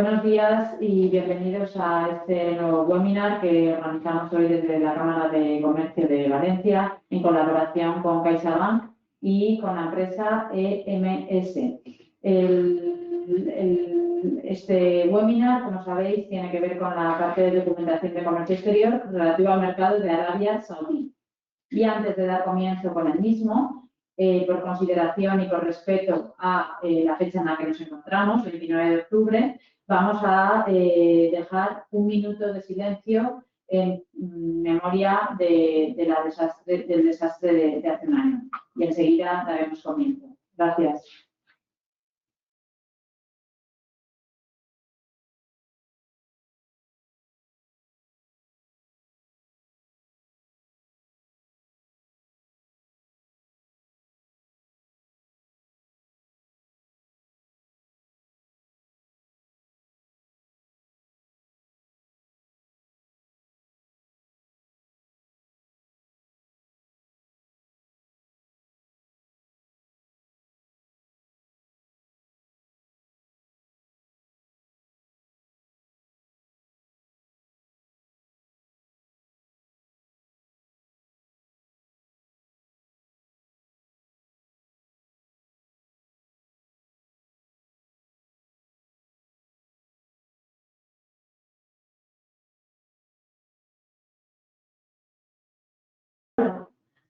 Buenos días y bienvenidos a este nuevo webinar que organizamos hoy desde la Cámara de Comercio de Valencia en colaboración con CaixaBank y con la empresa EMS. Este webinar, como sabéis, tiene que ver con la parte de documentación de comercio exterior relativa al mercado de Arabia Saudí. Y antes de dar comienzo con el mismo, por consideración y por respeto a la fecha en la que nos encontramos, el 29 de octubre, vamos a dejar un minuto de silencio en memoria del desastre de hace un año. Y enseguida daremos comienzo. Gracias.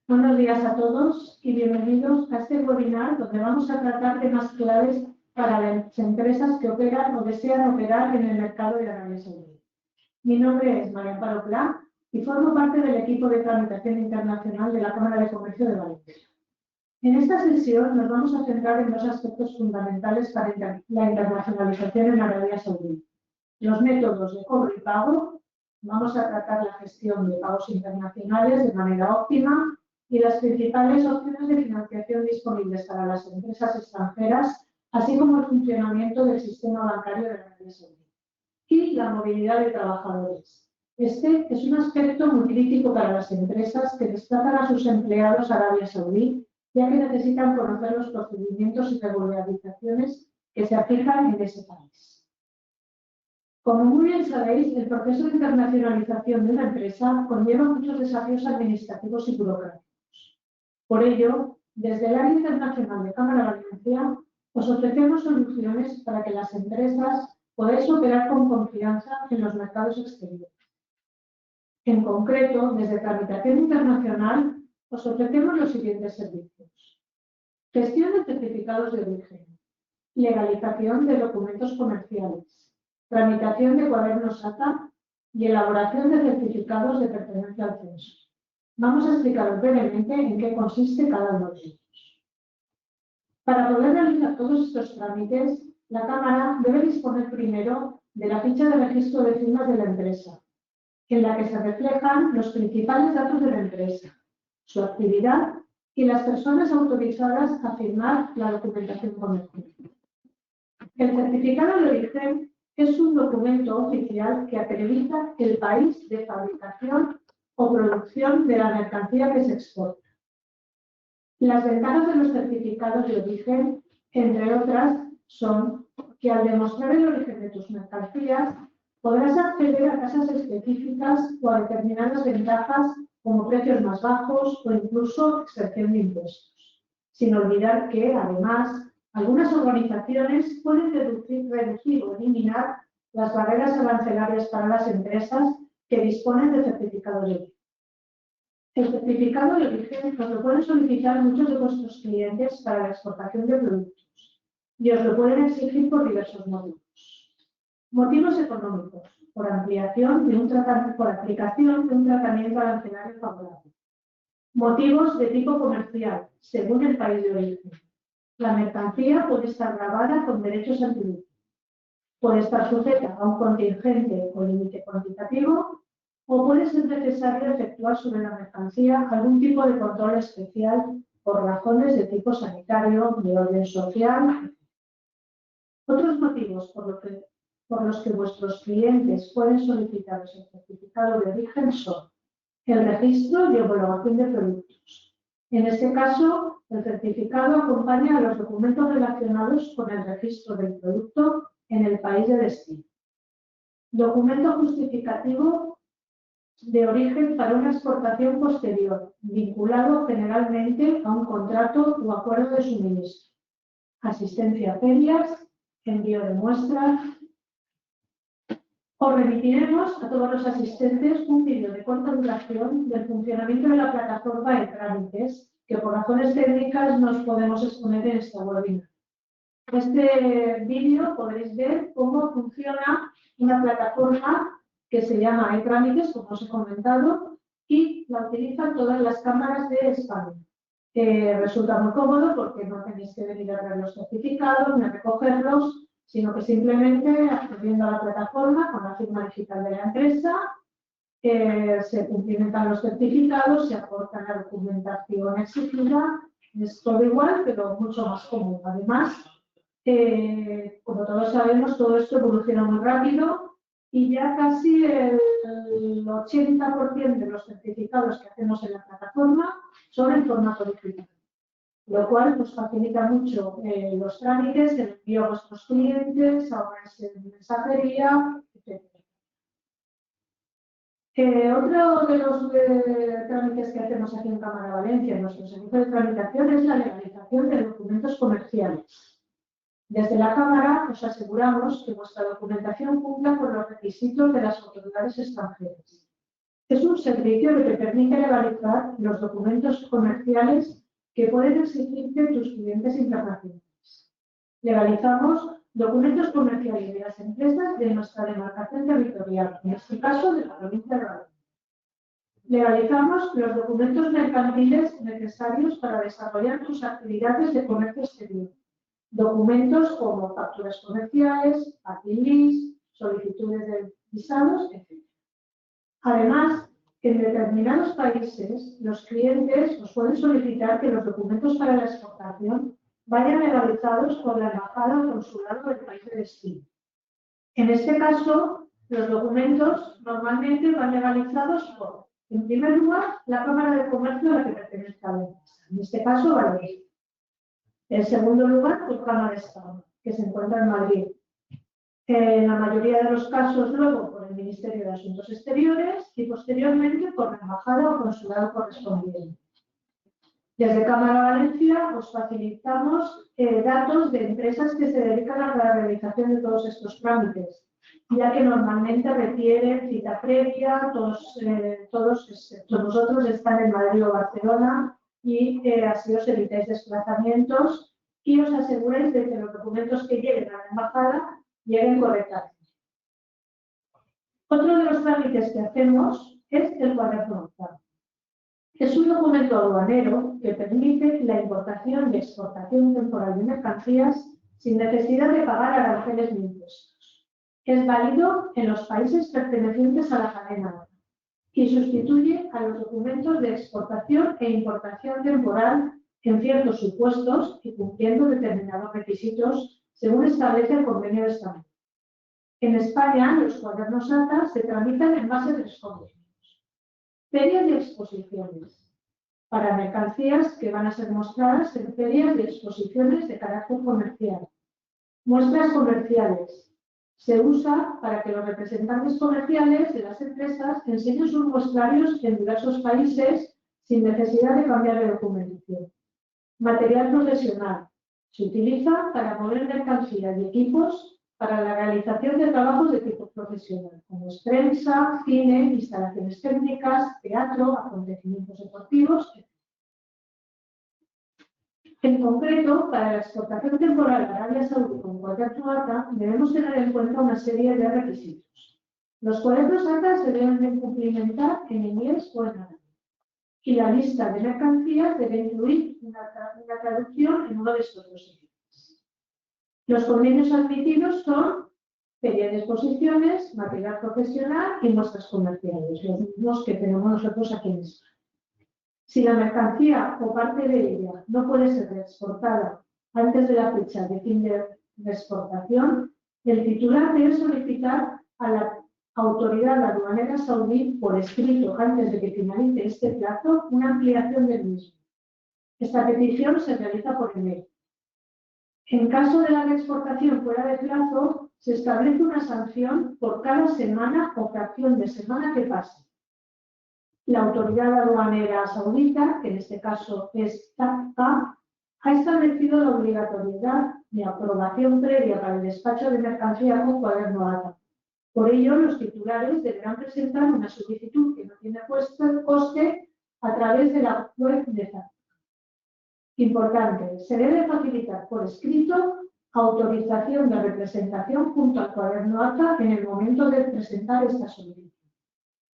Buenos días a todos y bienvenidos a este webinar donde vamos a tratar temas claves para las empresas que operan o desean operar en el mercado de Arabia Saudí. Mi nombre es María Amparo Pla y formo parte del equipo de tramitación internacional de la Cámara de Comercio de Valencia. En esta sesión nos vamos a centrar en dos aspectos fundamentales para la internacionalización en Arabia Saudí: los métodos de cobro y pago. Vamos a tratar la gestión de pagos internacionales de manera óptima y las principales opciones de financiación disponibles para las empresas extranjeras, así como el funcionamiento del sistema bancario de Arabia Saudí y la movilidad de trabajadores. Este es un aspecto muy crítico para las empresas que desplazan a sus empleados a Arabia Saudí, ya que necesitan conocer los procedimientos y regularizaciones que se aplican en ese país. Como muy bien sabéis, el proceso de internacionalización de una empresa conlleva muchos desafíos administrativos y burocráticos. Por ello, desde el área internacional de Cámara Valencia, os ofrecemos soluciones para que las empresas podáis operar con confianza en los mercados exteriores. En concreto, desde Tramitación Internacional, os ofrecemos los siguientes servicios: gestión de certificados de origen, legalización de documentos comerciales, tramitación de cuadernos ATA y elaboración de certificados de pertenencia al censo. Vamos a explicaros brevemente en qué consiste cada uno de ellos. Para poder realizar todos estos trámites, la Cámara debe disponer primero de la ficha de registro de firmas de la empresa, en la que se reflejan los principales datos de la empresa, su actividad y las personas autorizadas a firmar la documentación comercial. El certificado de origen es un documento oficial que acredita el país de fabricación o producción de la mercancía que se exporta. Las ventajas de los certificados de origen, entre otras, son que al demostrar el origen de tus mercancías, podrás acceder a tasas específicas o a determinadas ventajas como precios más bajos o incluso excepción de impuestos. Sin olvidar que, además, algunas organizaciones pueden reducir o eliminar las barreras arancelarias para las empresas que disponen de certificados de origen. El certificado de origen os lo pueden solicitar muchos de vuestros clientes para la exportación de productos y os lo pueden exigir por diversos motivos. Motivos económicos, por aplicación de un tratamiento arancelario favorable. Motivos de tipo comercial, según el país de origen. La mercancía puede estar grabada con derechos antiguos. Puede estar sujeta a un contingente o límite cuantitativo o puede ser necesario efectuar sobre la mercancía algún tipo de control especial por razones de tipo sanitario, de orden social. Otros motivos por los que vuestros clientes pueden solicitar el certificado de origen son el registro y homologación de productos. En este caso, el certificado acompaña a los documentos relacionados con el registro del producto en el país de destino. Documento justificativo de origen para una exportación posterior, vinculado generalmente a un contrato o acuerdo de suministro. Asistencia a ferias, envío de muestras. Os remitiremos a todos los asistentes un vídeo de corta duración del funcionamiento de la plataforma de trámites, que por razones técnicas nos podemos exponer en esta webinar. En este vídeo podréis ver cómo funciona una plataforma que se llama e-trámites, como os he comentado, y la utilizan todas las cámaras de España. Resulta muy cómodo porque no tenéis que venir a traer los certificados ni a recogerlos, sino que simplemente accediendo a la plataforma con la firma digital de la empresa, se cumplimentan los certificados, se aporta la documentación exigida, es todo igual, pero mucho más cómodo. Además, como todos sabemos, todo esto evoluciona muy rápido y ya casi el 80% de los certificados que hacemos en la plataforma son en formato digital, lo cual nos facilita mucho los trámites, el envío a vuestros clientes, ahorros en mensajería, etc. Otro de los trámites que hacemos aquí en Cámara Valencia, en nuestro servicio de tramitación, es la legalización de documentos comerciales. Desde la Cámara os aseguramos que vuestra documentación cumpla con los requisitos de las autoridades extranjeras. Es un servicio que te permite legalizar los documentos comerciales que pueden exigirte tus clientes internacionales. Legalizamos documentos comerciales de las empresas de nuestra demarcación territorial, en este caso de la provincia de Valencia. Legalizamos los documentos mercantiles necesarios para desarrollar tus actividades de comercio exterior. Documentos como facturas comerciales, APIs, solicitudes de visados, etc. Además, en determinados países, los clientes os pueden solicitar que los documentos para la exportación vayan legalizados por la embajada o consulado del país de destino. En este caso, los documentos normalmente van legalizados por, en primer lugar, la Cámara de Comercio a la que pertenezca la empresa, en este caso, Valencia. En segundo lugar, por Cámara de Estado, que se encuentra en Madrid. En la mayoría de los casos, luego, por el Ministerio de Asuntos Exteriores y, posteriormente, por la embajada o consulado correspondiente. Desde Cámara Valencia os facilitamos datos de empresas que se dedican a la realización de todos estos trámites, ya que normalmente requieren cita previa, todos excepto vosotros están en Madrid o Barcelona y así os evitáis desplazamientos y os aseguráis de que los documentos que lleguen a la embajada lleguen correctamente. Otro de los trámites que hacemos es el cuaderno octavo. Es un documento aduanero que permite la importación y exportación temporal de mercancías sin necesidad de pagar aranceles ni impuestos. Es válido en los países pertenecientes a la cadena y sustituye a los documentos de exportación e importación temporal en ciertos supuestos y cumpliendo determinados requisitos según establece el Convenio de Estambul. En España, los cuadernos ATA se tramitan en base de 3 convenios. Ferias y exposiciones para mercancías que van a ser mostradas en ferias y exposiciones de carácter comercial. Muestras comerciales. Se usa para que los representantes comerciales de las empresas enseñen sus muestrarios en diversos países sin necesidad de cambiar de documentación. Material profesional. Se utiliza para mover mercancías y equipos para la realización de trabajos de tipo profesional, como es prensa, cine, instalaciones técnicas, teatro, acontecimientos deportivos, etc. En concreto, para la exportación temporal a Arabia Saudí con cuaderno ATA, debemos tener en cuenta una serie de requisitos. Los cuadernos ATA se deben cumplimentar en inglés o en árabe. Y la lista de mercancías debe incluir una traducción en uno de estos dos idiomas. Los convenios admitidos son feria de exposiciones, material profesional y muestras comerciales, los mismos que tenemos nosotros aquí en España. Si la mercancía o parte de ella no puede ser exportada antes de la fecha de fin de exportación, el titular debe solicitar a la autoridad aduanera saudí por escrito antes de que finalice este plazo una ampliación del mismo. Esta petición se realiza por email. En caso de la exportación fuera de plazo, se establece una sanción por cada semana o fracción de semana que pase. La autoridad aduanera saudita, que en este caso es TACA, ha establecido la obligatoriedad de aprobación previa para el despacho de mercancía con cuaderno ATA. Por ello, los titulares deberán presentar una solicitud que no tiene coste a través de la web de TACA. Importante, se debe facilitar por escrito autorización de representación junto al cuaderno ATA en el momento de presentar esta solicitud.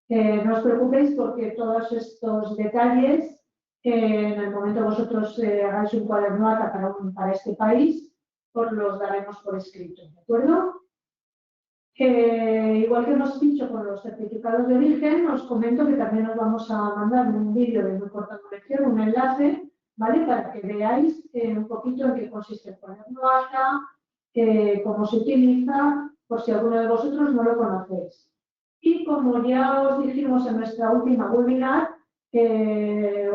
No os preocupéis porque todos estos detalles, en el momento vosotros hagáis un cuaderno ATA para este país, os los daremos por escrito, ¿de acuerdo? Igual que hemos dicho con los certificados de origen, os comento que también os vamos a mandar un vídeo de muy corta duración, un enlace, ¿vale? Para que veáis un poquito en qué consiste el cuaderno ATA, cómo se utiliza, por si alguno de vosotros no lo conocéis. Y como ya os dijimos en nuestra última webinar,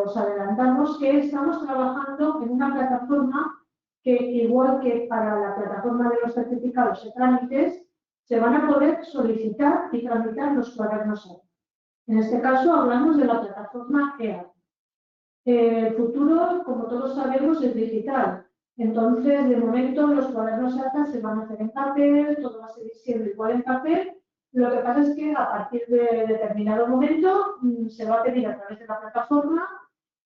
os adelantamos que estamos trabajando en una plataforma que, igual que para la plataforma de los certificados y trámites, se van a poder solicitar y tramitar los cuadernos ATA. En este caso hablamos de la plataforma EATA. El futuro, como todos sabemos, es digital. Entonces, de momento, los cuadernos ATA se van a hacer en papel, todo va a seguir siendo igual en papel. Lo que pasa es que a partir de determinado momento se va a pedir a través de la plataforma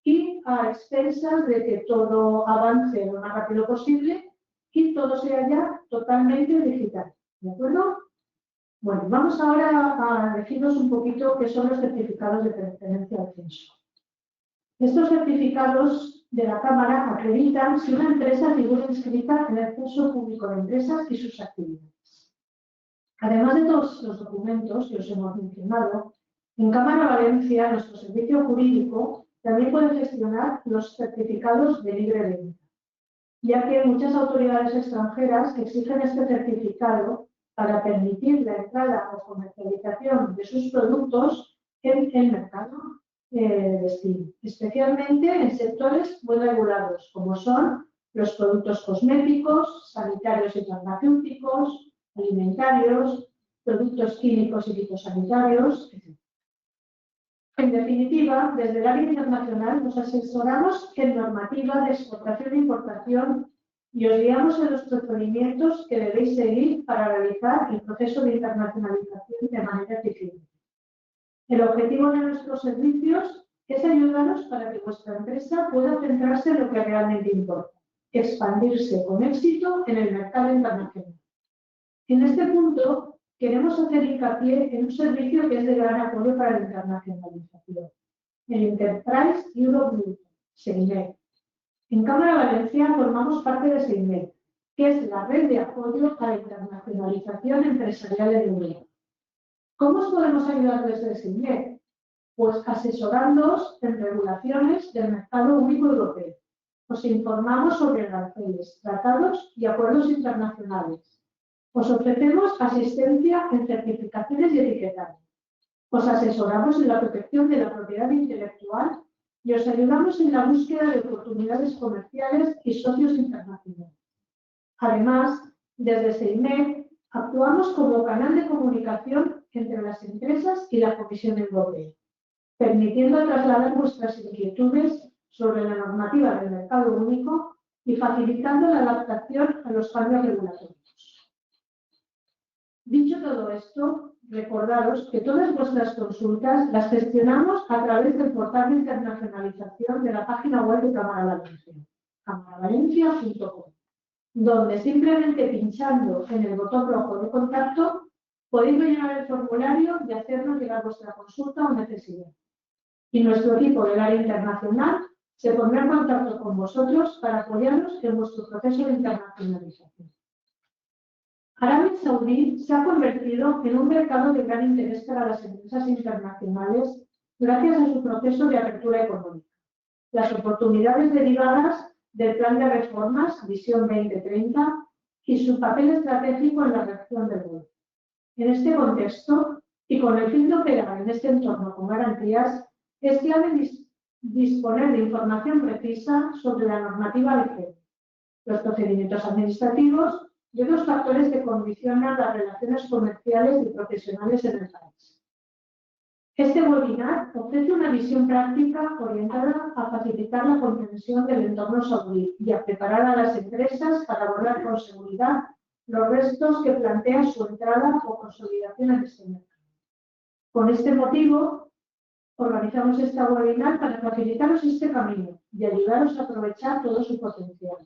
y a expensas de que todo avance lo más rápido posible y todo sea ya totalmente digital. ¿De acuerdo? Bueno, vamos ahora a deciros un poquito qué son los certificados de pertenencia al censo. Estos certificados de la Cámara acreditan si una empresa figura inscrita en el censo público de empresas y sus actividades. Además de todos los documentos que os hemos mencionado, en Cámara Valencia, nuestro servicio jurídico también puede gestionar los certificados de libre venta, ya que muchas autoridades extranjeras exigen este certificado para permitir la entrada o comercialización de sus productos en el mercado de destino, especialmente en sectores muy regulados, como son los productos cosméticos, sanitarios y farmacéuticos, alimentarios, productos químicos y fitosanitarios, etc. En definitiva, desde el área internacional nos asesoramos en normativa de exportación e importación y os guiamos en los procedimientos que debéis seguir para realizar el proceso de internacionalización de manera eficiente. El objetivo de nuestros servicios es ayudaros para que vuestra empresa pueda centrarse en lo que realmente importa, expandirse con éxito en el mercado internacional. En este punto, queremos hacer hincapié en un servicio que es de gran apoyo para la internacionalización, el Enterprise Europe Group, SEIMEC. En Cámara Valencia formamos parte de SEIMEC, que es la red de apoyo a la internacionalización empresarial en Europa. ¿Cómo os podemos ayudar desde SEIMEC? Pues asesorándoos en regulaciones del mercado único europeo. Os informamos sobre aranceles, tratados y acuerdos internacionales. Os ofrecemos asistencia en certificaciones y etiquetaje. Os asesoramos en la protección de la propiedad intelectual y os ayudamos en la búsqueda de oportunidades comerciales y socios internacionales. Además, desde SEIMEC actuamos como canal de comunicación entre las empresas y la Comisión Europea, permitiendo trasladar vuestras inquietudes sobre la normativa del mercado único y facilitando la adaptación a los cambios regulatorios. Dicho todo esto, recordaros que todas vuestras consultas las gestionamos a través del portal de internacionalización de la página web de Cámara Valencia, cámaravalencia.com, donde simplemente pinchando en el botón rojo de contacto podéis rellenar el formulario y hacernos llegar vuestra consulta o necesidad. Y nuestro equipo del área internacional se pondrá en contacto con vosotros para apoyaros en vuestro proceso de internacionalización. Arabia Saudí se ha convertido en un mercado de gran interés para las empresas internacionales gracias a su proceso de apertura económica, las oportunidades derivadas del plan de reformas Visión 2030 y su papel estratégico en la reacción del golpe. En este contexto, y con el fin de operar en este entorno con garantías, es clave disponer de información precisa sobre la normativa vigente, los procedimientos administrativos y otros factores que condicionan las relaciones comerciales y profesionales en el país. Este webinar ofrece una visión práctica orientada a facilitar la comprensión del entorno saudí y a preparar a las empresas para abordar con seguridad los retos que plantea su entrada o consolidación en este mercado. Con este motivo, organizamos esta webinar para facilitaros este camino y ayudaros a aprovechar todo su potencial.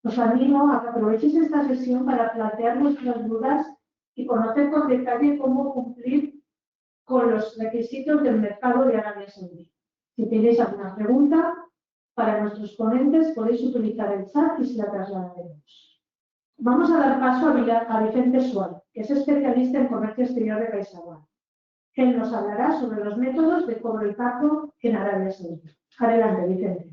Os animo a que aprovechéis esta sesión para plantear vuestras dudas y conocer con detalle cómo cumplir con los requisitos del mercado de Arabia Saudí. Si tenéis alguna pregunta para nuestros ponentes, podéis utilizar el chat y se la trasladaremos. Vamos a dar paso a Vicente Suárez, que es especialista en comercio exterior de CaixaBank. Él nos hablará sobre los métodos de cobro y pago en Arabia Saudí. Adelante, Vicente.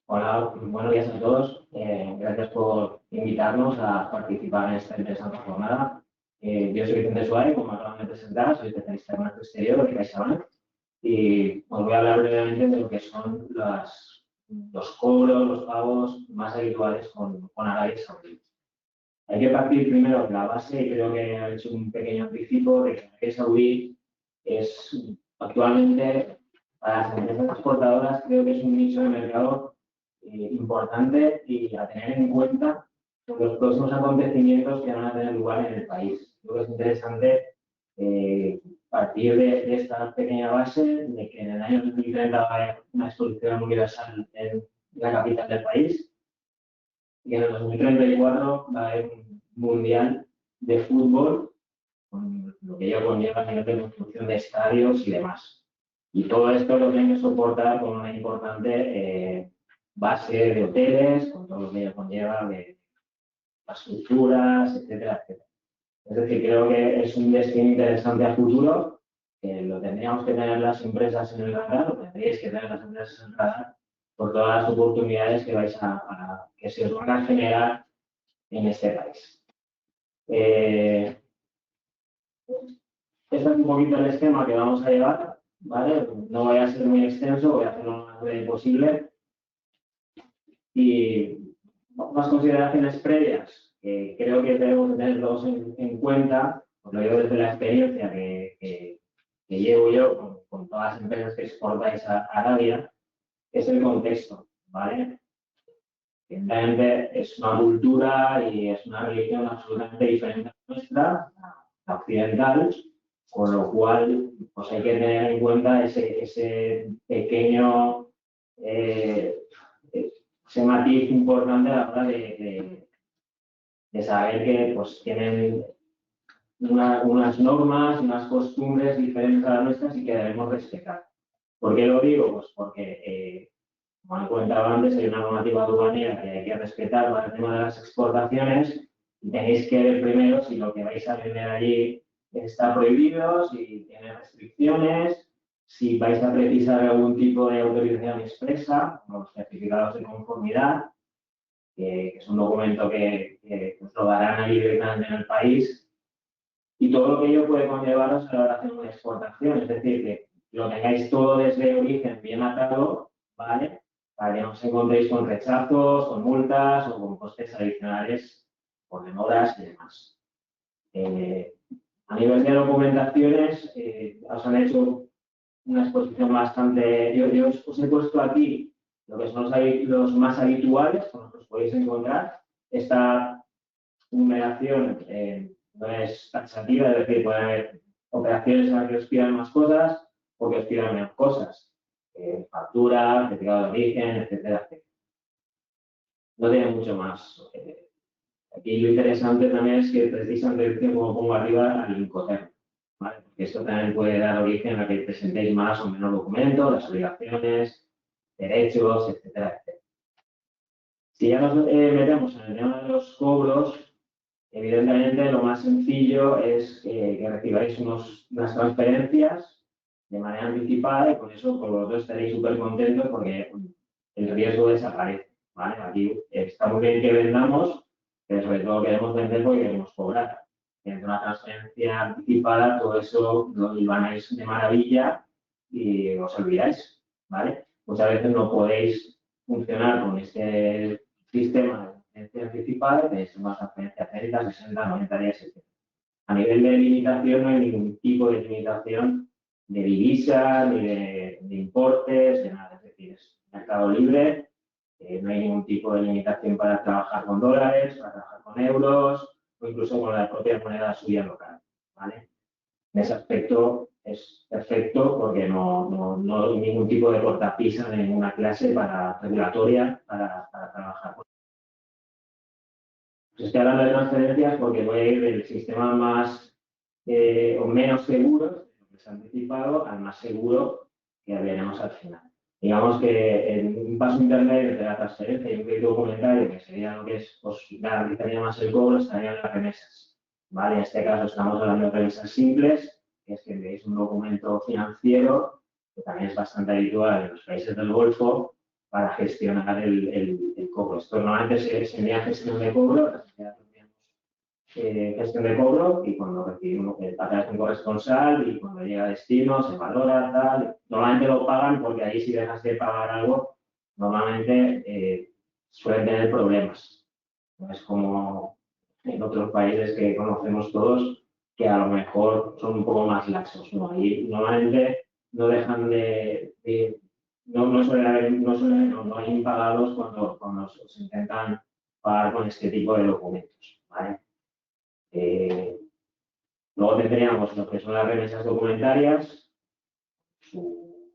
Hola, buenos días a todos. Gracias por invitarnos a participar en esta interesante jornada. Yo soy Vicente Suárez, como acaban de presentar, soy especialista en comercio exterior de CaixaBank y os voy a hablar brevemente de lo que son los cobros, los pagos más habituales con Arabia Saudí. Hay que partir primero de la base, y creo que ha hecho un pequeño anticipo, de que Arabia Saudí es actualmente, para las empresas exportadoras, creo que es un nicho de mercado importante y a tener en cuenta los próximos acontecimientos que van a tener lugar en el país. Creo que es interesante partir de esta pequeña base de que en el año 2030 va a haber una exposición universal en la capital del país y en el 2034 va a haber un mundial de fútbol con lo que ello conlleva a nivel de construcción de estadios y demás. Y todo esto lo tienen que soportar con una importante base de hoteles, con todo lo que ello conlleva de infraestructuras, etcétera, etcétera. Es decir, creo que es un destino interesante a futuro, que lo tendríamos que tener las empresas en el radar, lo tendríais que tener las empresas en el radar, por todas las oportunidades que que se os van a generar en este país. Este es un poquito el esquema que vamos a llevar, ¿vale? No voy a ser muy extenso, voy a hacerlo lo más breve posible. Y unas consideraciones previas que creo que debemos tenerlos en cuenta, os lo digo desde la experiencia que llevo yo con todas las empresas que exportáis a Arabia, es el contexto, ¿vale? Realmente es una cultura y es una religión absolutamente diferente a nuestra, la occidental, con lo cual pues hay que tener en cuenta ese pequeño ese matiz importante a la hora de saber que pues, tienen unas normas, unas costumbres diferentes a las nuestras y que debemos respetar. ¿Por qué lo digo? Pues porque, como he comentado antes, hay una normativa aduanera que hay que respetar para el tema de las exportaciones y tenéis que ver primero si lo que vais a vender allí está prohibido, si tiene restricciones, si vais a precisar algún tipo de autorización expresa, como los certificados de conformidad, que es un documento que os lo darán allí directamente en el país, y todo lo que ello puede conllevaros a la hora de hacer una exportación, es decir, que lo tengáis todo desde origen bien atado, ¿vale? Para que no os encontréis con rechazos, con multas o con costes adicionales por demoras y demás. A nivel de documentaciones, os han hecho una exposición bastante... Yo os he puesto aquí lo que son los más habituales, con los que os podéis encontrar. Esta numeración no es taxativa, es decir, puede haber operaciones en las que os pidan más cosas o que os pidan menos cosas. Factura, certificado de origen, etcétera, etcétera. No tiene mucho más. Aquí lo interesante también es que precisamente, como pongo arriba, al Incoterm, ¿vale? Porque esto también puede dar origen a que presentéis más o menos documentos, las obligaciones, derechos, etcétera, etcétera. Si ya nos metemos en el tema de los cobros, evidentemente lo más sencillo es que recibáis unas transferencias de manera anticipada y con eso por vosotros estaréis súper contentos porque el riesgo desaparece, ¿vale? Aquí está muy bien que vendamos, pero sobre todo queremos vender porque queremos cobrar. Entre una transferencia anticipada, todo eso lo ganáis de maravilla y os olvidáis, ¿vale? muchas veces no podéis funcionar con este sistema de transferencia anticipada, tenéis una transferencia 30, 60, 90 días, etc. A nivel de limitación no hay ningún tipo de limitación de divisa, ni de importes, de nada. Es decir, es mercado libre, no hay ningún tipo de limitación para trabajar con dólares, para trabajar con euros o incluso con la propia moneda suya local, ¿vale? En ese aspecto es perfecto porque no hay ningún tipo de cortapisa de ninguna clase regulatoria para trabajar. Estoy hablando de transferencias porque voy a ir del sistema más o menos seguro, lo que se ha anticipado, al más seguro que veremos al final. Digamos que en un paso intermedio entre la transferencia y un crédito documentario, que sería lo que es, pues, garantizaría más el cobro, estarían las remesas. ¿Vale? En este caso estamos hablando de remesas simples, que es que enviéis un documento financiero, que también es bastante habitual en los países del Golfo, para gestionar el cobro. Esto normalmente se envía gestión de cobro, gestión de cobro, y cuando recibimos a través de un corresponsal y cuando llega a destino se valora, tal. Normalmente lo pagan porque ahí si dejas de pagar algo, normalmente suelen tener problemas. No es como en otros países que conocemos todos, que a lo mejor son un poco más laxos, ¿no? Ahí normalmente no dejan no hay impagados cuando se intentan pagar con este tipo de documentos, ¿vale? Luego tendríamos lo que son las remesas documentarias, su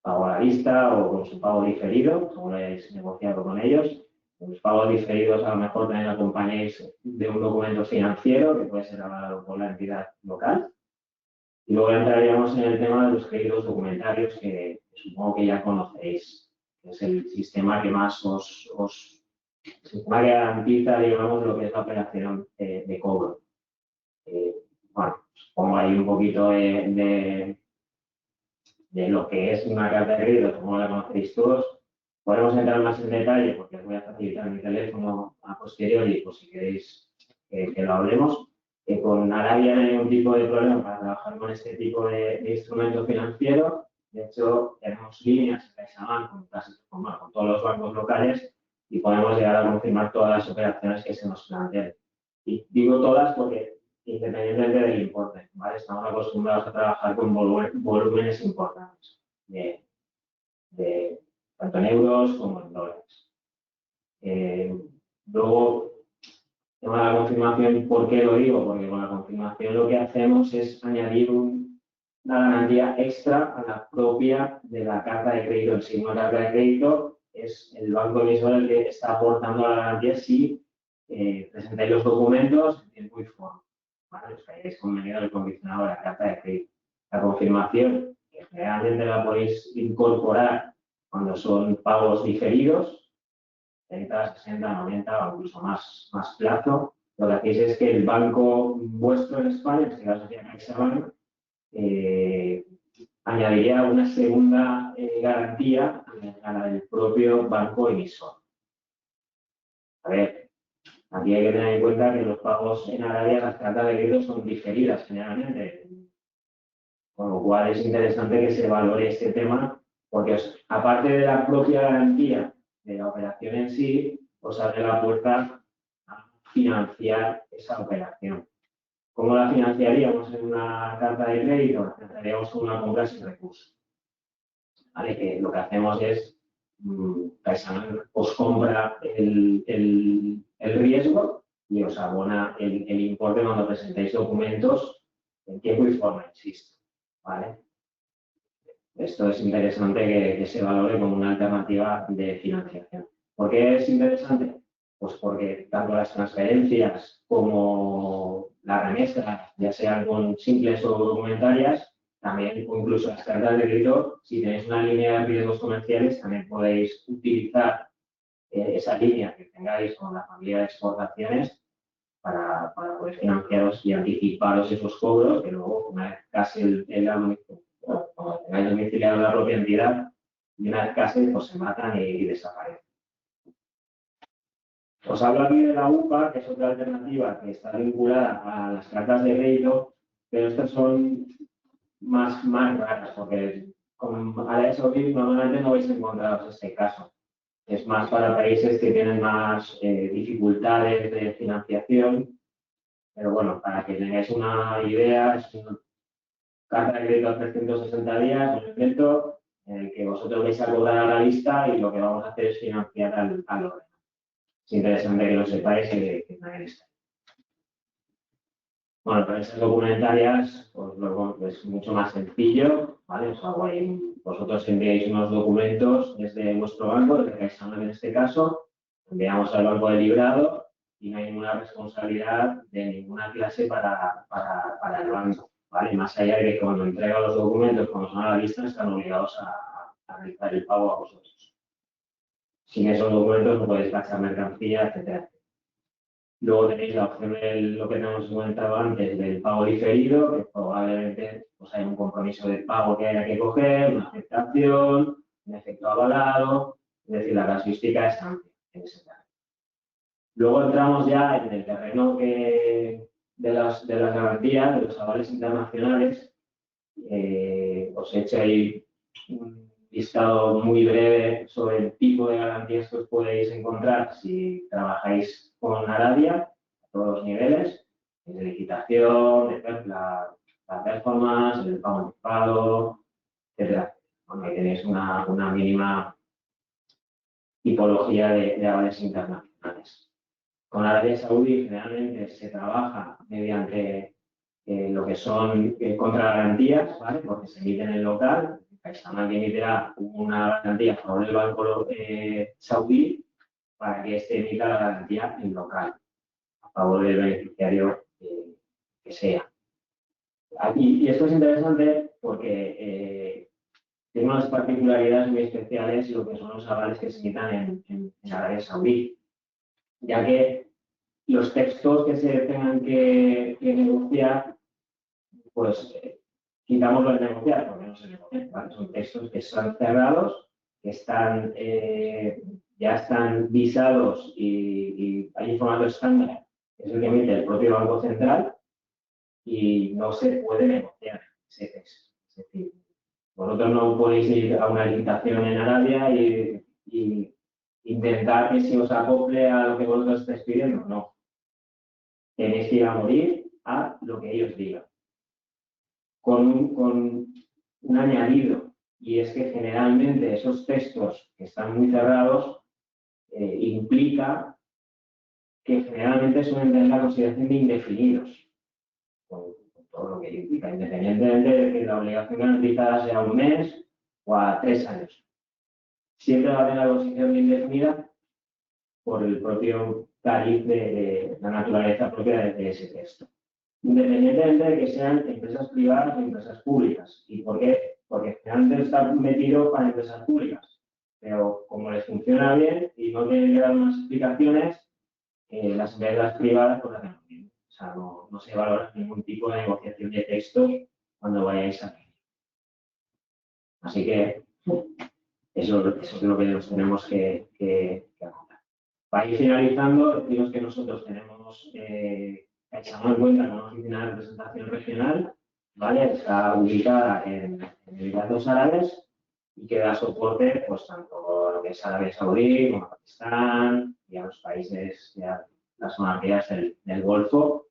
pago a la vista o con su pago diferido, como lo hayáis negociado con ellos. Los pagos diferidos a lo mejor también acompañáis de un documento financiero que puede ser avalado por la entidad local. Y luego entraríamos en el tema de los créditos documentarios que supongo que ya conocéis, que es el sistema que más sistema que garantiza, digamos, lo que es la operación de cobro. Bueno, os pongo ahí un poquito de lo que es una carta de crédito, como la conocéis todos. Podemos entrar más en detalle porque os voy a facilitar mi teléfono a posteriori, por si queréis que lo hablemos. Con Arabia no hay ningún tipo de problema para trabajar con este tipo de instrumento financiero. De hecho, tenemos líneas en CaixaBank con todos los bancos locales y podemos llegar a confirmar todas las operaciones que se nos planteen. Y digo todas porque independientemente del importe, ¿vale? Estamos acostumbrados a trabajar con volúmenes importantes, tanto en euros como en dólares. Luego, tema de la confirmación, ¿por qué lo digo? Porque con la confirmación lo que hacemos es añadir una garantía extra a la propia de la carta de crédito en sí. Una carta de crédito es el banco emisor el que está aportando la garantía si presentáis los documentos en tiempo y forma. ¿Vale? Os hayáis convenido el condicionado de la carta de crédito. La confirmación, que generalmente la podéis incorporar cuando son pagos diferidos, 30, 60, 90 o incluso más plazo, lo que hacéis es que el banco vuestro en España, en este caso sería CaixaBank, añadiría una segunda garantía a la del propio banco emisor. A ver, aquí hay que tener en cuenta que los pagos en Arabia, las cartas de crédito son diferidas generalmente, con lo cual es interesante que se valore este tema, porque aparte de la propia garantía de la operación en sí, os abre la puerta a financiar esa operación. ¿Cómo la financiaríamos en una carta de crédito? La financiaríamos con una compra sin recurso. ¿Vale? Que lo que hacemos es, os compra el riesgo y os abona el importe cuando presentéis documentos en tiempo y forma, insisto. ¿Vale? Esto es interesante que se valore como una alternativa de financiación. ¿Por qué es interesante? Pues porque tanto las transferencias como la remesa, ya sean con simples o documentarias, también incluso las cartas de crédito, si tenéis una línea de riesgos comerciales, también podéis utilizar esa línea que tengáis con la familia de exportaciones para poder financiaros y anticiparos esos cobros, que luego, una vez casi tengáis domiciliado la propia entidad, y una vez casi pues, se matan y desaparecen. Os hablo aquí de la UPA, que es otra alternativa que está vinculada a las cartas de crédito, pero estas son más raras, porque con Arabia Saudí normalmente no vais a encontraros este caso. Es más para países que tienen más dificultades de financiación, pero bueno, para que tengáis una idea, es una carta de crédito a 360 días, un evento en el que vosotros vais a cobrar a la vista y lo que vamos a hacer es financiar al órgano. Es interesante que lo sepáis y que nadie está. Bueno, para esas documentarias, pues luego es mucho más sencillo, ¿vale? Os hago ahí, vosotros enviáis unos documentos desde vuestro banco, desde CaixaBank en este caso, enviamos al banco de librado y no hay ninguna responsabilidad de ninguna clase para el banco, ¿vale? Más allá de que cuando entregan los documentos, cuando son a la vista, están obligados a realizar el pago a vosotros. Sin esos documentos no podéis tachar mercancía, etcétera. Luego tenéis la opción de lo que tenemos comentado antes del pago diferido, que probablemente pues, hay un compromiso de pago que haya que coger, una aceptación, un efecto avalado, es decir, la casuística es amplia en ese caso. Luego entramos ya en el terreno de las garantías, de los avales internacionales. Os he hecho ahí un listado muy breve sobre el tipo de garantías que os podéis encontrar si trabajáis con Arabia a todos los niveles, de licitación, la performance, el pago anticipado, etc. Bueno, ahí tenéis una mínima tipología de avales internacionales. Con Arabia Saudí generalmente se trabaja mediante lo que son contragarantías, ¿vale? Porque se emiten en el local. CaixaBank emitirá una garantía a favor del banco saudí para que éste emita la garantía en local a favor del beneficiario que sea. Y esto es interesante porque tiene unas particularidades muy especiales lo que son los avales que se emitan en Arabia Saudí, ya que los textos que se tengan que negociar, pues quitamos lo de negociar, porque no se negocia, ¿vale? Son textos que están cerrados, que están, ya están visados y hay un formato estándar, que es el que emite el propio Banco Central, y no se puede negociar ese texto. Es decir, vosotros no podéis ir a una licitación en Arabia y intentar que se os acople a lo que vosotros estáis pidiendo. No. Tenéis que ir a morir a lo que ellos digan. Con un añadido, y es que generalmente esos textos que están muy cerrados implica que generalmente suelen tener la consideración de indefinidos, con todo lo que implica, independientemente de que la obligación garantizada sea un mes o a 3 años. Siempre va a tener la consideración de indefinida por el propio cariz de la naturaleza propia de ese texto. Independientemente de que sean empresas privadas o empresas públicas. ¿Y por qué? Porque generalmente está metido para empresas públicas. Pero como les funciona bien y no tienen que dar unas explicaciones, las empresas privadas pues hacen lo mismo. O sea, no se valora ningún tipo de negociación de textos cuando vayáis a hacer. Así que eso es lo que nos tenemos que acotar. Para ir finalizando, deciros que nosotros tenemos CaixaBank cuenta con una oficina de representación regional, ¿vale? Está ubicada en Emiratos Árabes y que da soporte pues, tanto a lo que es Arabia Saudí como a Pakistán y a los países, a las monarquías del Golfo,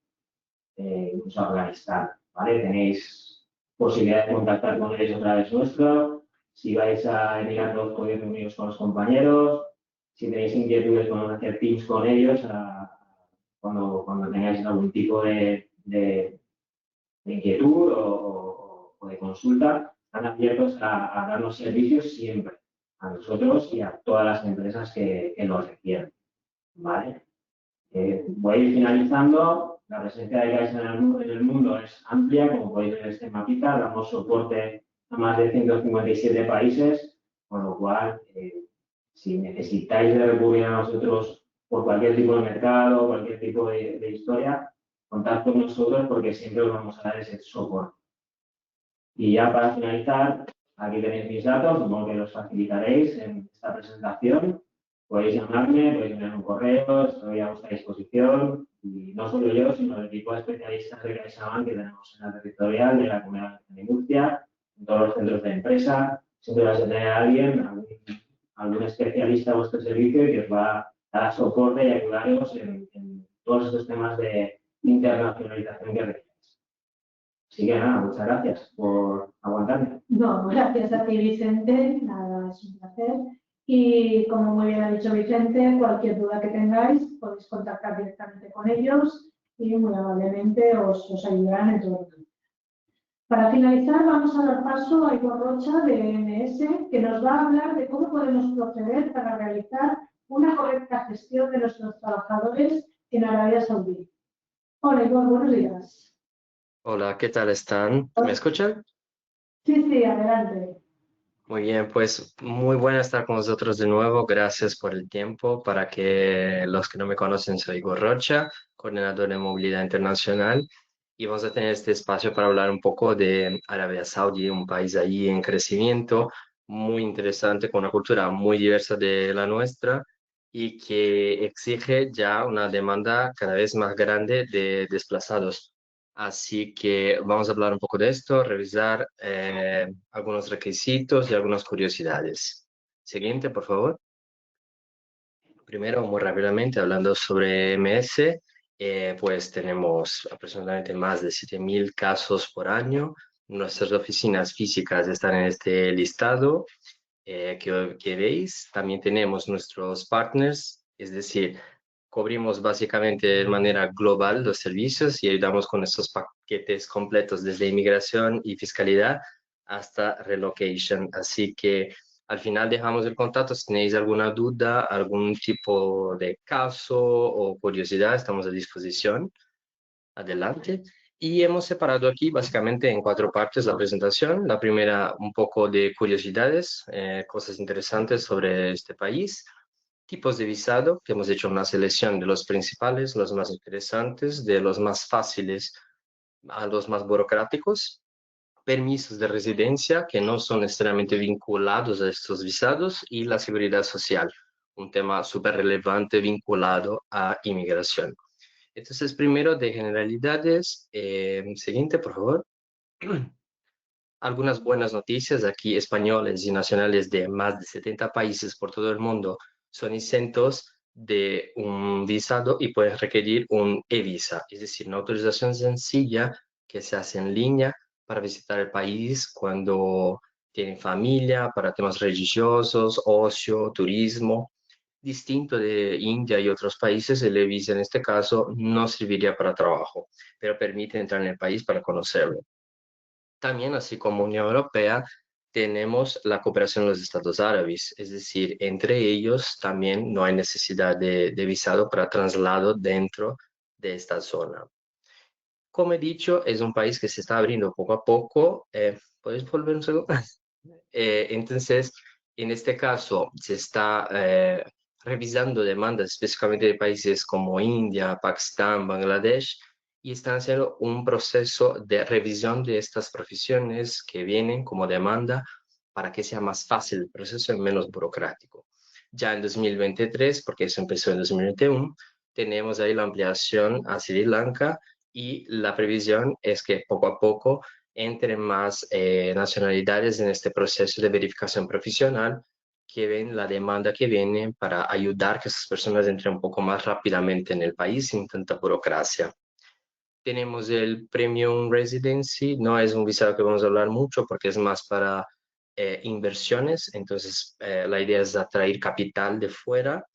incluso a Afganistán, ¿vale? Tenéis posibilidad de contactar con ellos a través nuestro. Si vais a Emiratos, podéis reuniros con los compañeros. Si tenéis inquietudes, podemos hacer teams con ellos cuando tengáis algún tipo de inquietud o de consulta. Están abiertos a darnos servicios siempre, a nosotros y a todas las empresas que los requieran, ¿vale? Voy a ir finalizando. La presencia de Caixa en el mundo es amplia, como podéis ver en este mapita. Damos soporte a más de 157 países, con lo cual, si necesitáis de recurrir a nosotros por cualquier tipo de mercado, cualquier tipo de historia, contad con nosotros porque siempre os vamos a dar ese soporte. Y ya para finalizar, aquí tenéis mis datos, supongo que los facilitaréis en esta presentación. Podéis llamarme, podéis enviar un correo, estoy a vuestra disposición. Y no solo yo, sino el equipo de especialistas de CaixaBank que tenemos en la territorial de la Comunidad de Industria, en todos los centros de empresa, siempre vas a tener a alguien, algún especialista a vuestro servicio que os va a dar soporte y ayudaros en todos estos temas de internacionalización que requeréis. Así que nada, muchas gracias por aguantarme. No, gracias a ti, Vicente. Nada, es un placer. Y como muy bien ha dicho Vicente, cualquier duda que tengáis podéis contactar directamente con ellos y muy amablemente os ayudarán en todo el. Para finalizar, vamos a dar paso a Igor Rocha de EMS, que nos va a hablar de cómo podemos proceder para realizar una correcta gestión de nuestros trabajadores en Arabia Saudí. Hola, Igor, buenos días. Hola, ¿qué tal están? ¿Me escuchan? Sí, adelante. Muy bien, pues muy bueno estar con vosotros de nuevo. Gracias por el tiempo. Para que los que no me conocen, soy Igor Rocha, coordinador de movilidad internacional, y vamos a tener este espacio para hablar un poco de Arabia Saudí, un país ahí en crecimiento, muy interesante, con una cultura muy diversa de la nuestra y que exige ya una demanda cada vez más grande de desplazados. Así que vamos a hablar un poco de esto, revisar algunos requisitos y algunas curiosidades. Siguiente, por favor. Primero, muy rápidamente, hablando sobre MS, pues tenemos aproximadamente más de 7.000 casos por año. Nuestras oficinas físicas están en este listado que veis. También tenemos nuestros partners, es decir, cubrimos básicamente de manera global los servicios y ayudamos con estos paquetes completos desde inmigración y fiscalidad hasta relocation. Así que al final dejamos el contacto. Si tenéis alguna duda, algún tipo de caso o curiosidad, estamos a disposición. Adelante. Y hemos separado aquí básicamente en 4 partes la presentación. La primera, un poco de curiosidades, cosas interesantes sobre este país. Tipos de visado, que hemos hecho una selección de los principales, los más interesantes, de los más fáciles a los más burocráticos. Permisos de residencia, que no son necesariamente vinculados a estos visados. Y la seguridad social, un tema súper relevante vinculado a inmigración. Entonces, primero de generalidades. Siguiente, por favor. Algunas buenas noticias. Aquí españoles y nacionales de más de 70 países por todo el mundo son exentos de un visado y pueden requerir un e-visa, es decir, una autorización sencilla que se hace en línea para visitar el país cuando tienen familia, para temas religiosos, ocio, turismo. Distinto de India y otros países, el e-visa en este caso no serviría para trabajo, pero permite entrar en el país para conocerlo. También, así como Unión Europea, tenemos la cooperación de los Estados Árabes, es decir, entre ellos también no hay necesidad de visado para traslado dentro de esta zona. Como he dicho, es un país que se está abriendo poco a poco. ¿Puedes volver un segundo? Entonces, en este caso, se está revisando demandas específicamente de países como India, Pakistán, Bangladesh, y están haciendo un proceso de revisión de estas profesiones que vienen como demanda para que sea más fácil el proceso y menos burocrático. Ya en 2023, porque eso empezó en 2021, tenemos ahí la ampliación a Sri Lanka y la previsión es que poco a poco entren más nacionalidades en este proceso de verificación profesional, que ven la demanda que viene para ayudar que esas personas entren un poco más rápidamente en el país sin tanta burocracia. Tenemos el Premium Residency, no es un visado que vamos a hablar mucho porque es más para inversiones, entonces la idea es atraer capital de fuera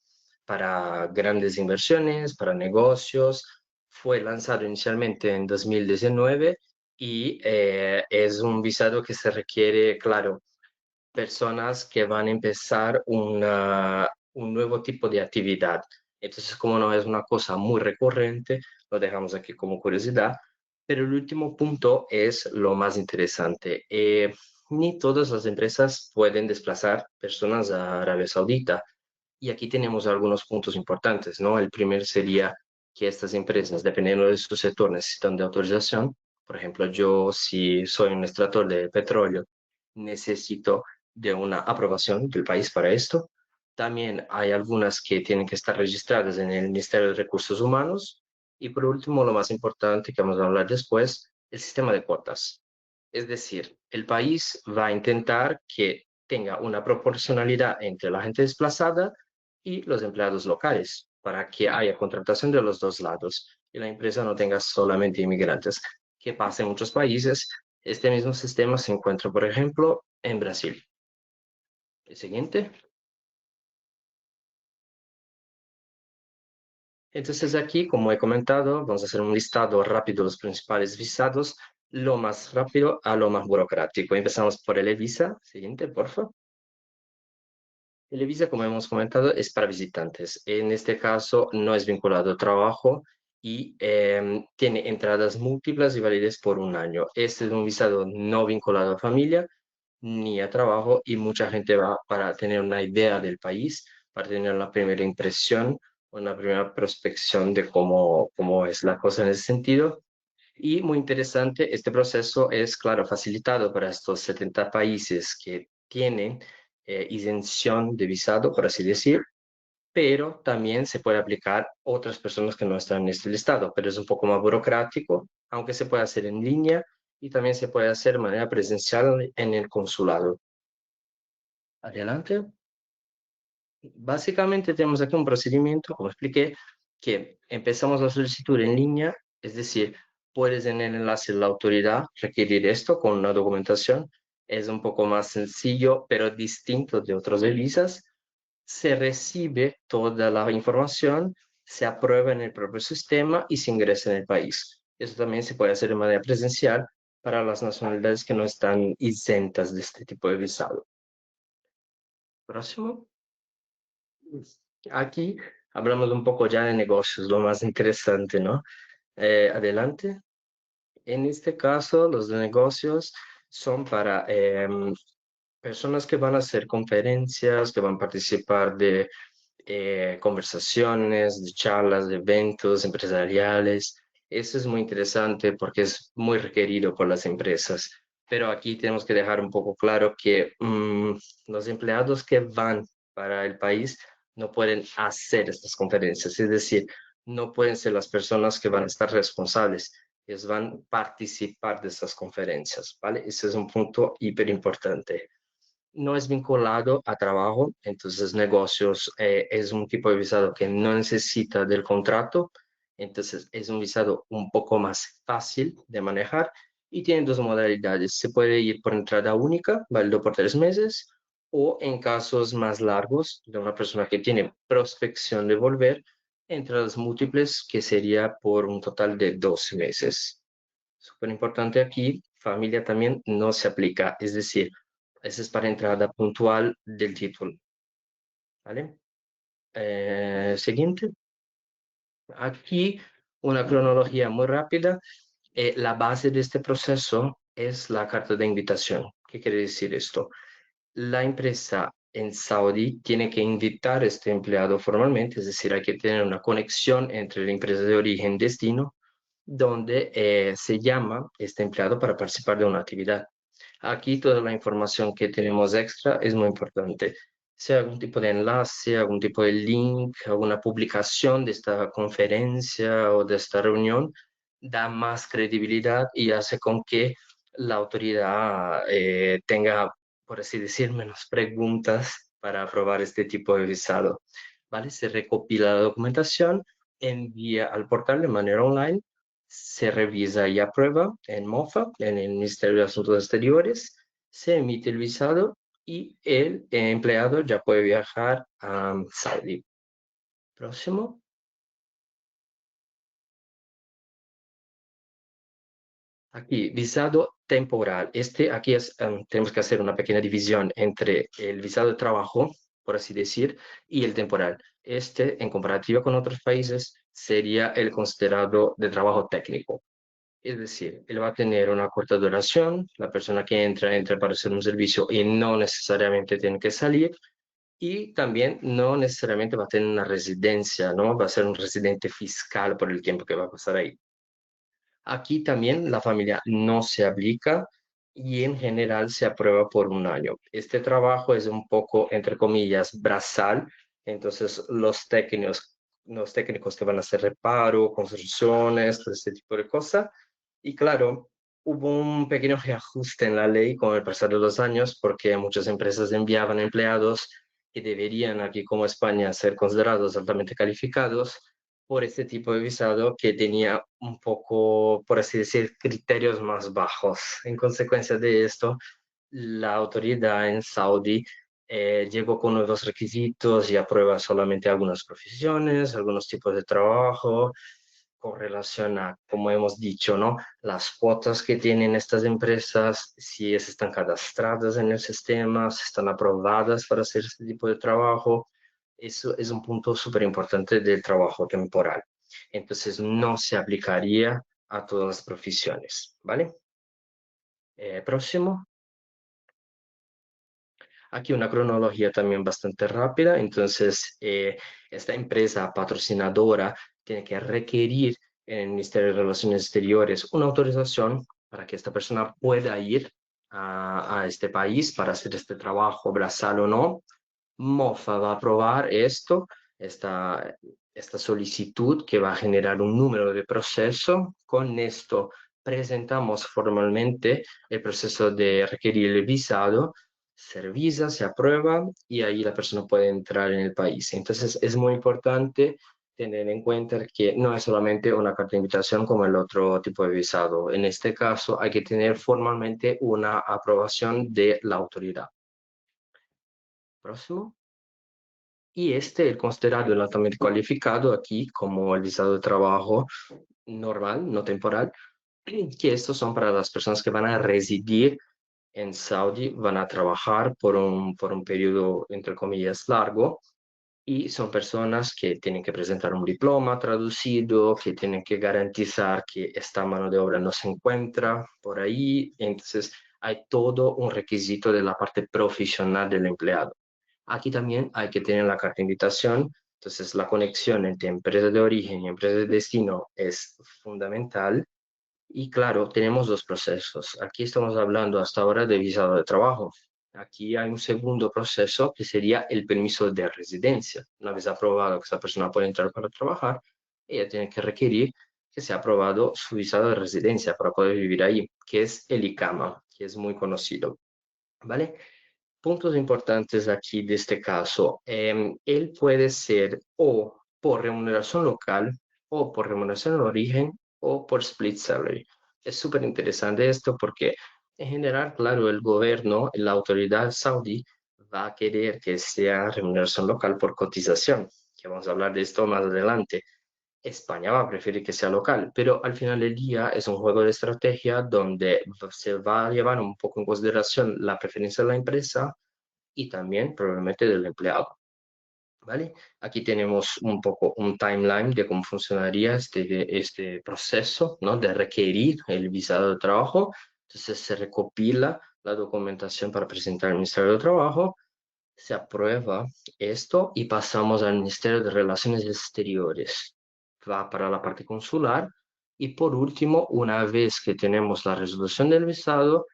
para grandes inversiones, para negocios. Fue lanzado inicialmente en 2019 y es un visado que se requiere, claro, personas que van a empezar un nuevo tipo de actividad. Entonces, como no es una cosa muy recurrente, lo dejamos aquí como curiosidad. Pero el último punto es lo más interesante. Ni todas las empresas pueden desplazar personas a Arabia Saudita. Y aquí tenemos algunos puntos importantes, ¿no? El primer sería que estas empresas, dependiendo de su sector, necesitan de autorización. Por ejemplo, yo, si soy un extractor de petróleo, necesito de una aprobación del país para esto. También hay algunas que tienen que estar registradas en el Ministerio de Recursos Humanos. Y por último, lo más importante que vamos a hablar después, el sistema de cuotas. Es decir, el país va a intentar que tenga una proporcionalidad entre la gente desplazada y los empleados locales, para que haya contratación de los dos lados y la empresa no tenga solamente inmigrantes. ¿Qué pasa en muchos países? Este mismo sistema se encuentra, por ejemplo, en Brasil. El siguiente. Entonces aquí, como he comentado, vamos a hacer un listado rápido de los principales visados, lo más rápido a lo más burocrático. Empezamos por el e-visa. Siguiente, por favor. El e-visa, como hemos comentado, es para visitantes. En este caso, no es vinculado al trabajo y tiene entradas múltiples y validez por un año. Este es un visado no vinculado a familia ni a trabajo y mucha gente va para tener una idea del país, para tener una primera impresión, una primera prospección de cómo es la cosa en ese sentido. Y muy interesante, este proceso es, claro, facilitado para estos 70 países que tienen isención de visado, por así decir, pero también se puede aplicar otras personas que no están en este listado, pero es un poco más burocrático, aunque se puede hacer en línea y también se puede hacer de manera presencial en el consulado. Adelante. Básicamente tenemos aquí un procedimiento, como expliqué, que empezamos la solicitud en línea, es decir, puedes en el enlace de la autoridad requerir esto con una documentación. Es un poco más sencillo, pero distinto de otros de visas. Se recibe toda la información, se aprueba en el propio sistema y se ingresa en el país. Eso también se puede hacer de manera presencial para las nacionalidades que no están exentas de este tipo de visado. Próximo. Aquí hablamos un poco ya de negocios, lo más interesante, ¿no? Adelante. En este caso, los de negocios son para personas que van a hacer conferencias, que van a participar de conversaciones, de charlas, de eventos empresariales. Eso es muy interesante porque es muy requerido por las empresas. Pero aquí tenemos que dejar un poco claro que los empleados que van para el país no pueden hacer estas conferencias, es decir, no pueden ser las personas que van a estar responsables, ellos van a participar de estas conferencias, ¿vale? Ese es un punto hiper importante. No es vinculado a trabajo, entonces negocios es un tipo de visado que no necesita del contrato, entonces es un visado un poco más fácil de manejar y tiene dos modalidades. Se puede ir por entrada única, válido por 3 meses, o en casos más largos de una persona que tiene prospección de volver, entradas múltiples, que sería por un total de 12 meses. Súper importante aquí, familia también no se aplica, es decir, ese es para entrada puntual del título. ¿Vale? Siguiente. Aquí una cronología muy rápida. La base de este proceso es la carta de invitación. ¿Qué quiere decir esto? La empresa en Saudi tiene que invitar a este empleado formalmente, es decir, hay que tener una conexión entre la empresa de origen y destino, donde se llama este empleado para participar de una actividad. Aquí toda la información que tenemos extra es muy importante. Sea algún tipo de enlace, algún tipo de link, alguna publicación de esta conferencia o de esta reunión, da más credibilidad y hace con que la autoridad tenga, por así decir, menos preguntas para aprobar este tipo de visado. ¿Vale? Se recopila la documentación, envía al portal de manera online, se revisa y aprueba en MOFA, en el Ministerio de Asuntos Exteriores, se emite el visado y el empleado ya puede viajar a Saudi. Próximo. Aquí, visado temporal. Aquí tenemos que hacer una pequeña división entre el visado de trabajo, por así decir, y el temporal. En comparativa con otros países, sería el considerado de trabajo técnico. Es decir, él va a tener una corta duración, la persona que entra para hacer un servicio y no necesariamente tiene que salir, y también no necesariamente va a tener una residencia, ¿no? Va a ser un residente fiscal por el tiempo que va a pasar ahí. Aquí también la familia no se aplica y en general se aprueba por un año. Este trabajo es un poco, entre comillas, braçal, entonces los técnicos que van a hacer reparo, construcciones, todo este tipo de cosas. Y claro, hubo un pequeño reajuste en la ley con el pasar de los años porque muchas empresas enviaban empleados que deberían aquí como España ser considerados altamente calificados por este tipo de visado que tenía un poco, por así decir, criterios más bajos. En consecuencia de esto, la autoridad en Saudi llegó con nuevos requisitos y aprueba solamente algunas profesiones, algunos tipos de trabajo, con relación a, como hemos dicho, ¿no? Las cuotas que tienen estas empresas, si están cadastradas en el sistema, si están aprobadas para hacer este tipo de trabajo. Eso es un punto súper importante del trabajo temporal. Entonces, no se aplicaría a todas las profesiones, ¿vale? Próximo. Aquí una cronología también bastante rápida. Entonces, esta empresa patrocinadora tiene que requerir en el Ministerio de Relaciones Exteriores una autorización para que esta persona pueda ir a este país para hacer este trabajo, braçal o no. Mofa va a aprobar esta solicitud que va a generar un número de proceso. Con esto presentamos formalmente el proceso de requerir el visado, se revisa, se aprueba y ahí la persona puede entrar en el país. Entonces es muy importante tener en cuenta que no es solamente una carta de invitación como el otro tipo de visado. En este caso hay que tener formalmente una aprobación de la autoridad. Próximo. Y el considerado el altamente cualificado aquí como el visado de trabajo normal, no temporal, que estos son para las personas que van a residir en Saudi, van a trabajar por un periodo, entre comillas, largo, y son personas que tienen que presentar un diploma traducido, que tienen que garantizar que esta mano de obra no se encuentra por ahí. Entonces, hay todo un requisito de la parte profesional del empleado. Aquí también hay que tener la carta de invitación. Entonces, la conexión entre empresa de origen y empresa de destino es fundamental. Y claro, tenemos dos procesos. Aquí estamos hablando hasta ahora de visado de trabajo. Aquí hay un segundo proceso que sería el permiso de residencia. Una vez aprobado que esa persona puede entrar para trabajar, ella tiene que requerir que sea aprobado su visado de residencia para poder vivir ahí, que es el ICAMA, que es muy conocido. ¿Vale? Puntos importantes aquí de este caso. Él puede ser o por remuneración local o por remuneración de origen o por split salary. Es súper interesante esto porque en general, claro, el gobierno, la autoridad saudí va a querer que sea remuneración local por cotización, que vamos a hablar de esto más adelante. España va a preferir que sea local, pero al final del día es un juego de estrategia donde se va a llevar un poco en consideración la preferencia de la empresa y también probablemente del empleado. ¿Vale? Aquí tenemos un poco un timeline de cómo funcionaría este proceso, ¿no? De requerir el visado de trabajo. Entonces se recopila la documentación para presentar al Ministerio de Trabajo, se aprueba esto y pasamos al Ministerio de Relaciones Exteriores. Va para la parte consular y por último, una vez que tenemos la resolución del visado,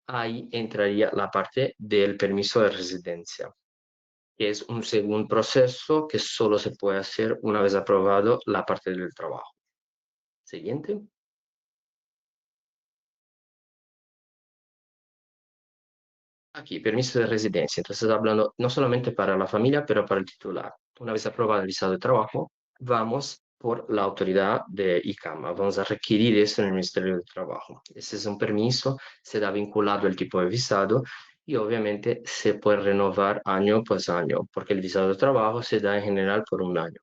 ahí entraría la parte del permiso de residencia, que es un segundo proceso que solo se puede hacer una vez aprobado la parte del trabajo. Siguiente. Aquí, permiso de residencia. Entonces, hablando no solamente para la familia, pero para el titular. Una vez aprobado el visado de trabajo, vamos por la autoridad de ICAMA. Vamos a requerir eso en el Ministerio de Trabajo. Ese es un permiso, se da vinculado al tipo de visado y obviamente se puede renovar año pues año, porque el visado de trabajo se da en general por un año.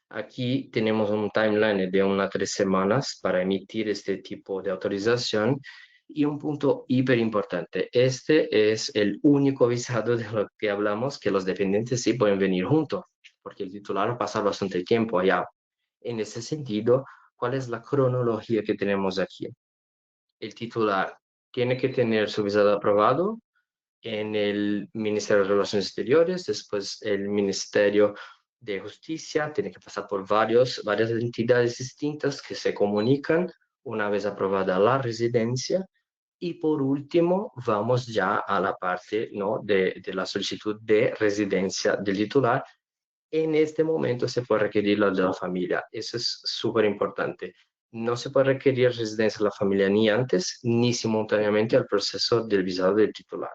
Aquí tenemos un timeline de unas 3 semanas para emitir este tipo de autorización. Y un punto hiper importante, este es el único visado de lo que hablamos que los dependientes sí pueden venir juntos, porque el titular va a pasar bastante tiempo allá. En ese sentido, ¿cuál es la cronología que tenemos aquí? El titular tiene que tener su visado aprobado en el Ministerio de Relaciones Exteriores, después el Ministerio de Justicia, tiene que pasar por varias entidades distintas que se comunican una vez aprobada la residencia. Y por último, vamos ya a la parte, ¿no? de la solicitud de residencia del titular. En este momento se puede requerir la de la familia. Eso es súper importante. no se puede requerir residencia de la familia ni antes ni simultáneamente al proceso del visado del titular.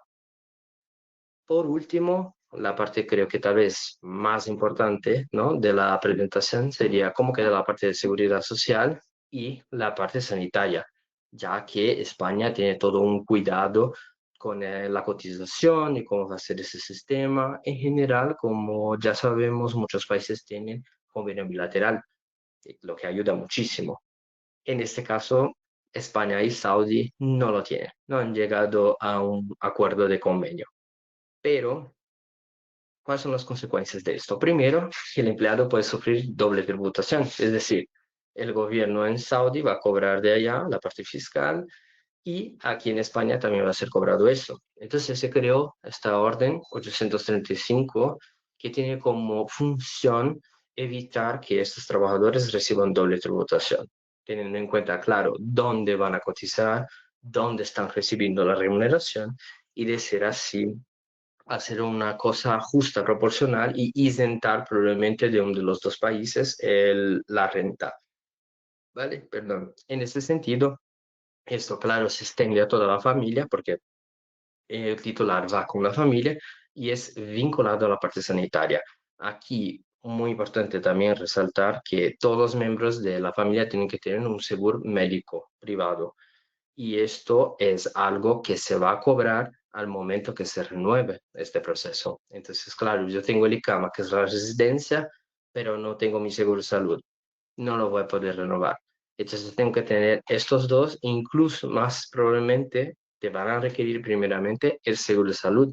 Por último, la parte creo que tal vez más importante, ¿no?, de la presentación sería cómo queda la parte de seguridad social y la parte sanitaria, ya que España tiene todo un cuidado con la cotización y cómo va a ser ese sistema. En general, como ya sabemos, muchos países tienen convenio bilateral, lo que ayuda muchísimo. En este caso, España y Saudi no lo tienen, no han llegado a un acuerdo de convenio. Pero, ¿cuáles son las consecuencias de esto? Primero, que el empleado puede sufrir doble tributación, es decir, el gobierno en Saudi va a cobrar de allá la parte fiscal y aquí en España también va a ser cobrado eso. Entonces se creó esta orden 835 que tiene como función evitar que estos trabajadores reciban doble tributación, teniendo en cuenta, claro, dónde van a cotizar, dónde están recibiendo la remuneración y de ser así hacer una cosa justa, proporcional y isentar probablemente de uno de los dos países la renta. ¿Vale? Perdón. En este sentido, esto, claro, se extiende a toda la familia porque el titular va con la familia y es vinculado a la parte sanitaria. Aquí, muy importante también resaltar que todos los miembros de la familia tienen que tener un seguro médico privado y esto es algo que se va a cobrar al momento que se renueve este proceso. Entonces, claro, yo tengo el ICAMA, que es la residencia, pero no tengo mi seguro de salud. No lo voy a poder renovar. Entonces, tengo que tener estos dos, incluso más probablemente te van a requerir primeramente el seguro de salud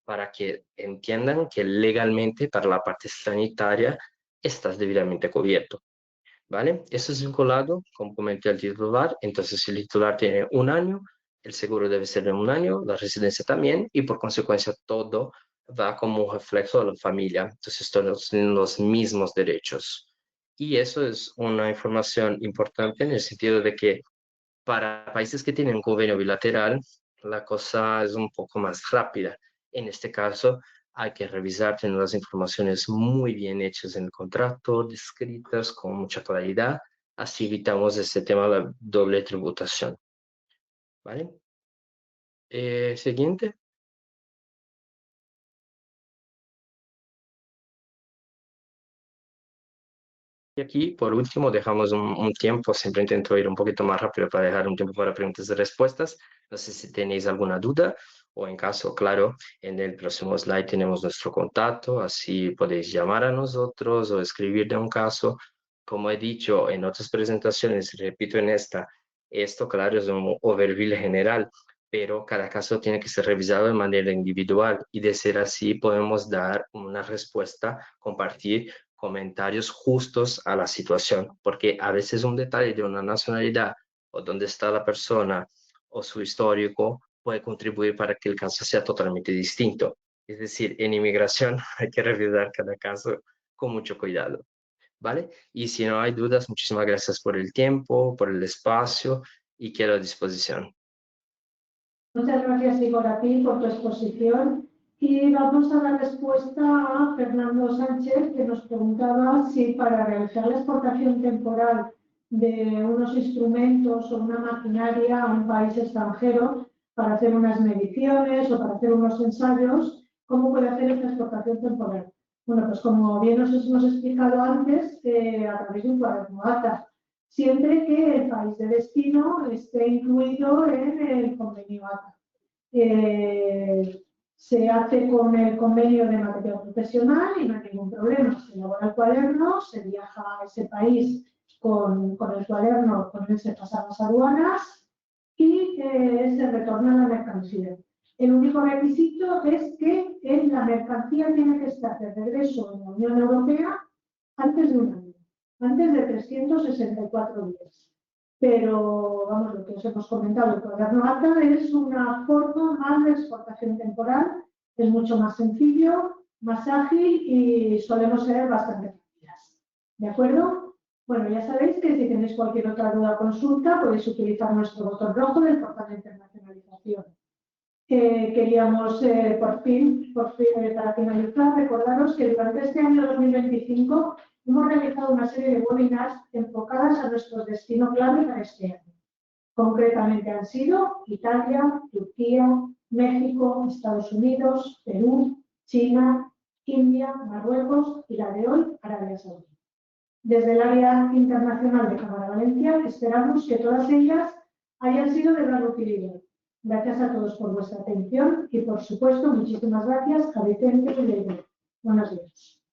para que entiendan que legalmente para la parte sanitaria estás debidamente cubierto. ¿Vale? Eso es vinculado, como comenté, al titular. Entonces, si el titular tiene un año, el seguro debe ser de un año, la residencia también, y por consecuencia todo va como un reflejo de la familia. Entonces, todos tienen los mismos derechos. Y eso es una información importante en el sentido de que para países que tienen un convenio bilateral, la cosa es un poco más rápida. En este caso, hay que revisar, tener las informaciones muy bien hechas en el contrato, descritas con mucha claridad, así evitamos ese tema de la doble tributación. ¿Vale? Siguiente. Y aquí, por último, dejamos un tiempo, siempre intento ir un poquito más rápido para dejar un tiempo para preguntas y respuestas. No sé si tenéis alguna duda o en caso, claro, en el próximo slide tenemos nuestro contacto, así podéis llamar a nosotros o escribir de un caso. Como he dicho en otras presentaciones, repito en esta, esto, claro, es un overview general, pero cada caso tiene que ser revisado de manera individual y de ser así podemos dar una respuesta, compartir comentarios justos a la situación, porque a veces un detalle de una nacionalidad o dónde está la persona o su histórico puede contribuir para que el caso sea totalmente distinto. Es decir, en inmigración hay que revisar cada caso con mucho cuidado, ¿vale? Y si no hay dudas, muchísimas gracias por el tiempo, por el espacio y quedo a disposición. Muchas gracias, Igor, a ti por tu exposición. Y vamos a dar respuesta a Fernando Sánchez, que nos preguntaba si para realizar la exportación temporal de unos instrumentos o una maquinaria a un país extranjero para hacer unas mediciones o para hacer unos ensayos, ¿cómo puede hacer esta exportación temporal? Bueno, pues como bien os hemos explicado antes, a través de un cuaderno ATA, siempre que el país de destino esté incluido en el convenio ATA. Se hace con el convenio de material profesional y no hay ningún problema. Se elabora el cuaderno, se viaja a ese país con el cuaderno, con él se pasan las aduanas y se retorna la mercancía. El único requisito es que la mercancía tiene que estar de regreso en la Unión Europea antes de un año, antes de 364 días. Pero, vamos, lo que os hemos comentado, el cuaderno ATA es una forma más de exportación temporal, es mucho más sencillo, más ágil y solemos ser bastante rápidas. ¿De acuerdo? Bueno, ya sabéis que si tenéis cualquier otra duda o consulta, podéis utilizar nuestro botón rojo del portal de internacionalización. Queríamos, por fin, para finalizar, recordaros que durante este año 2025 hemos realizado una serie de webinars enfocadas a nuestro destino clave para este año. Concretamente han sido Italia, Turquía, México, Estados Unidos, Perú, China, India, Marruecos y la de hoy, Arabia Saudí. Desde el área internacional de Cámara Valencia esperamos que todas ellas hayan sido de gran utilidad. Gracias a todos por vuestra atención y, por supuesto, muchísimas gracias a Vicente y Leire. Buenos días.